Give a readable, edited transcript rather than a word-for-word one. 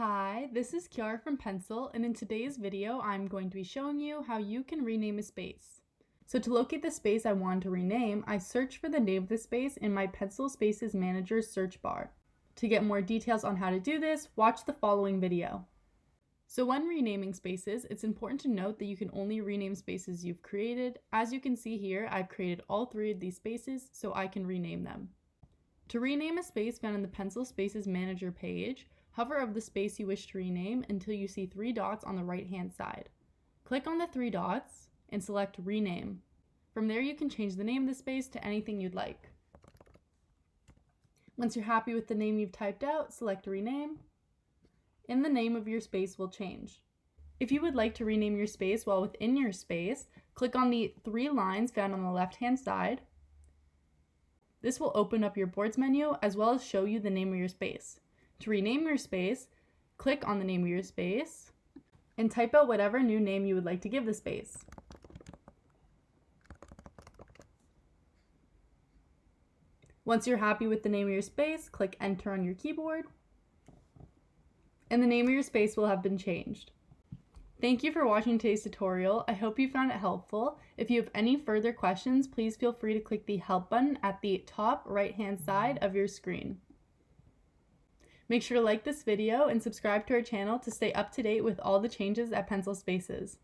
Hi, this is Kiara from Pencil, and in today's video, I'm going to be showing you how you can rename a space. So to locate the space I want to rename, I search for the name of the space in my Pencil Spaces Manager search bar. To get more details on how to do this, watch the following video. So when renaming spaces, it's important to note that you can only rename spaces you've created. As you can see here, I've created all 3 of these spaces, so I can rename them. To rename a space found in the Pencil Spaces Manager page, hover over the space you wish to rename until you see 3 dots on the right-hand side. Click on the 3 dots and select Rename. From there, you can change the name of the space to anything you'd like. Once you're happy with the name you've typed out, select Rename, and the name of your space will change. If you would like to rename your space while within your space, click on the 3 lines found on the left-hand side. This will open up your boards menu as well as show you the name of your space. To rename your space, click on the name of your space and type out whatever new name you would like to give the space. Once you're happy with the name of your space, click Enter on your keyboard, and the name of your space will have been changed. Thank you for watching today's tutorial. I hope you found it helpful. If you have any further questions, please feel free to click the Help button at the top right-hand side of your screen. Make sure to like this video and subscribe to our channel to stay up to date with all the changes at Pencil Spaces.